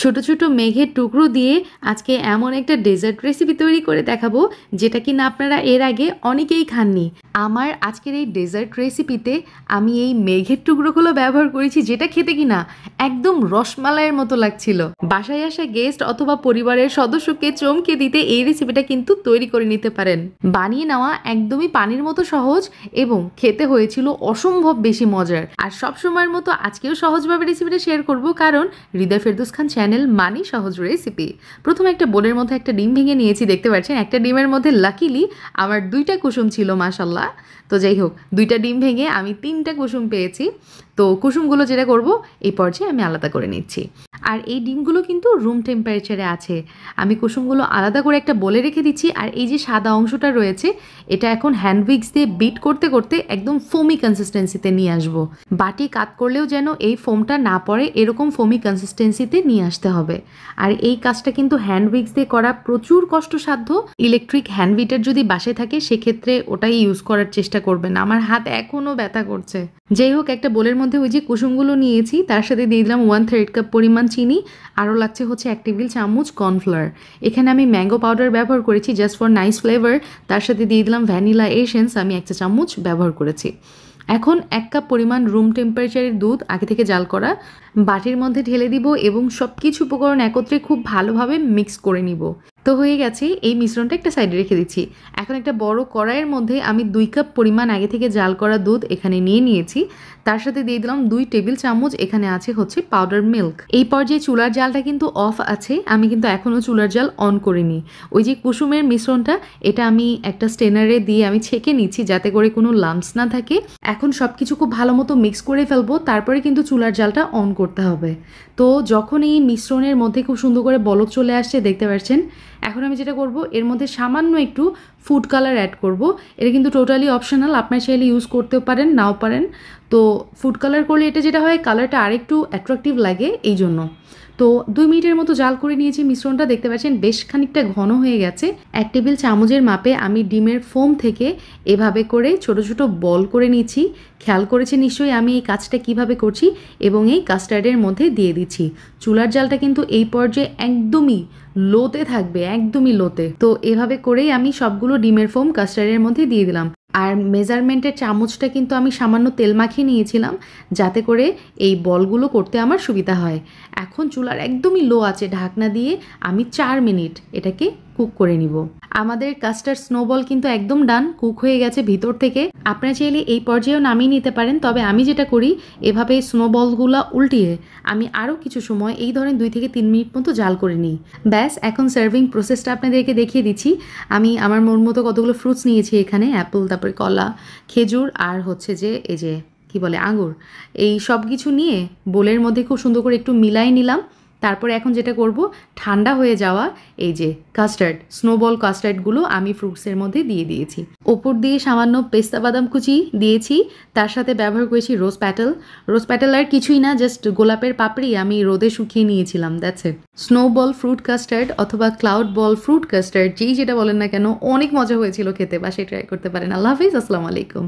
ছোট ছোট মেঘের টুকরো দিয়ে আজকে এমন একটা ডেজার্ট রেসিপি তৈরি করে দেখাবো যেটা কিনা আপনারা এর আগে অনেকেই খাননি। আমার আজকের এই ডেজার্ট রেসিপিতে আমি এই মেঘের টুকরোগুলো ব্যবহার করেছি, যেটা খেতে কিনা একদম রসমালাইয়ের মতো লাগছিল। বাসায় আসা গেস্ট অথবা পরিবারের সদস্যকে চমকে দিতে এই রেসিপিটা কিন্তু তৈরি করে নিতে পারেন। বানিয়ে নেওয়া একদমই পানির মতো সহজ এবং খেতে হয়েছিল অসম্ভব বেশি মজার। আর সবসময়ের মতো আজকেও সহজভাবে রেসিপিটা শেয়ার করব, কারণ হৃদয় ফেরদৌস খান চ্যানেল মানেই সহজ রেসিপি। প্রথমে একটা বোলের মধ্যে একটা ডিম ভেঙে নিয়েছি, দেখতে পাচ্ছেন। একটা ডিমের মধ্যে লাকিলি আমার 2টা কুসুম ছিল, মাশাল্লাহ। তো যাই হোক, 2টা ডিম ভেঙে আমি 3টা কুসুম পেয়েছি। তো কুসুমগুলো যেটা করব এই পর্যায়ে আমি আলাদা করে নিচ্ছি। আর এই ডিমগুলো কিন্তু রুম টেম্পারেচারে আছে। আমি কুসুমগুলো আলাদা করে একটা বলে রেখে দিচ্ছি। আর এই যে সাদা অংশটা রয়েছে, এটা এখন হ্যান্ড উইক্স দিয়ে বিট করতে করতে একদম ফোমি কনসিস্টেন্সিতে নিয়ে আসবো। বাটি কাট করলেও যেন এই ফোমটা না পড়ে, এরকম ফোমি কনসিস্টেন্সিতে নিয়ে আসতে হবে। আর এই কাজটা কিন্তু হ্যান্ড উইক্স দিয়ে করা প্রচুর কষ্টসাধ্য। ইলেকট্রিক হ্যান্ড বিটার যদি বাসায় থাকে সেক্ষেত্রে ওটাই ইউজ করার চেষ্টা করবেন। আমার হাত এখনও ব্যথা করছে। যাই হোক, একটা বোলের মধ্যে ওই যে কুসুমগুলো নিয়েছি, তার সাথে দিয়ে দিলাম 1/3 কাপ পরিমাণ চিনি। আরও লাগছে হচ্ছে 1 টেবিল চামচ কর্নফ্লাওয়ার। এখানে আমি ম্যাঙ্গো পাউডার ব্যবহার করেছি জাস্ট ফর নাইস ফ্লেভার। তার সাথে দিয়ে দিলাম ভ্যানিলা এসেন্স, আমি 1 চা চামচ ব্যবহার করেছি। এখন 1 কাপ পরিমাণ রুম টেম্পারেচারের দুধ আগে থেকে জাল করা বাটির মধ্যে ঢেলে দিব এবং সব কিছু উপকরণ একত্রে খুব ভালোভাবে মিক্স করে নিব। তো হয়ে গেছে, এই মিশ্রণটা একটা সাইডে রেখে দিচ্ছি। এখন একটা বড় কড়াইয়ের মধ্যে আমি 2 কাপ পরিমাণ আগে থেকে জাল করা দুধ এখানে নিয়ে নিয়েছি। তার সাথে দিয়ে দিলাম 2 টেবিল চামচ এখানে আছে হচ্ছে পাউডার মিল্ক। এই পর্যায়ে চুলার জালটা কিন্তু অফ আছে, আমি কিন্তু এখনও চুলার জাল অন করিনি। ওই যে কুসুমের মিশ্রণটা, এটা আমি একটা স্টেনারে দিয়ে আমি ছেঁকে নিচ্ছি যাতে করে কোনো লাম্পস না থাকে। এখন সব কিছু খুব ভালো মতো মিক্স করে ফেলবো, তারপরে কিন্তু চুলার জালটা অন করতে হবে। তো যখন এই মিশ্রণের মধ্যে খুব সুন্দর করে বলক চলে আসছে, দেখতে পাচ্ছেন। এখন আমি যেটা করব, এর মধ্যে সামান্য একটু ফুড কালার অ্যাড করব। এটা কিন্তু টোটালি অপশনাল, আপনার চাইলে ইউজ করতেও পারেন, নাও পারেন। তো ফুড কালার করলে এটা যেটা হয়, কালারটা আরেকটু অ্যাট্রাকটিভ লাগে, এই জন্য। তো 2 মিনিটের মতো জাল করে নিয়েছি মিশ্রণটা, দেখতে পাচ্ছেন বেশ খানিকটা ঘন হয়ে গেছে। 1 টেবিল চামচের মাপে আমি ডিমের ফোম থেকে এভাবে করে ছোট ছোট বল করে নিচ্ছি। খেয়াল করেছে নিশ্চয়ই আমি এই কাজটা কিভাবে করছি, এবং এই কাস্টার্ডের মধ্যে দিয়ে দিচ্ছি। চুলার জালটা কিন্তু এই পর্যায়ে একদমই লোতে থাকবে, একদমই লোতে। তো এভাবে করেই আমি সবগুলো ডিমের ফোম কাস্টার্ডের মধ্যে দিয়ে দিলাম। আর মেজারমেন্টের চামচটা কিন্তু আমি সামান্য তেল মাখিয়ে নিয়েছিলাম, যাতে করে এই বলগুলো করতে আমার সুবিধা হয়। এখন চুলার একদমই লো আছে ঢাকনা দিয়ে আমি 4 মিনিট এটাকে কুক করে নিব। আমাদের কাস্টার্ড স্নোবল কিন্তু একদম ডান, কুক হয়ে গেছে ভিতর থেকে। আপনারা চাইলে এই পর্যায়েও নামিয়ে নিতে পারেন, তবে আমি যেটা করি, এভাবে স্নোবলগুলো উল্টিয়ে আমি আরও কিছু সময় এই ধরেন 2 থেকে 3 মিনিট মতো জাল করে নিই। ব্যাস, এখন সার্ভিং প্রসেসটা আপনাদেরকে দেখিয়ে দিচ্ছি। আমি আমার মন মতো কতগুলো ফ্রুটস নিয়েছি এখানে, অ্যাপেল, তারপরে কলা, খেজুর, আর হচ্ছে যে এই যে কি বলে আঙুর। এই সব কিছু নিয়ে বোলের মধ্যে খুব সুন্দর করে একটু মিলাই নিলাম। তারপরে এখন যেটা করব, ঠান্ডা হয়ে যাওয়া এই যে কাস্টার্ড, স্নোবল কাস্টার্ডগুলো আমি ফ্রুটসের মধ্যে দিয়ে দিয়েছি। ওপর দিয়ে সামান্য পেস্তা বাদাম কুচি দিয়েছি, তার সাথে ব্যবহার করেছি রোজ প্যাটেল। রোজ প্যাটেল আর কিছুই না, জাস্ট গোলাপের পাপড়ি আমি রোদে শুকিয়ে নিয়েছিলাম, that's it. Snowball fruit custard অথবা ক্লাউড বল ফ্রুট কাস্টার্ড, যেই যেটা বলেন না কেন, অনেক মজা হয়েছিল খেতে। বাসায় ট্রাই করতে পারেন। আল্লাহ হাফিজ, আসসালামু আলাইকুম।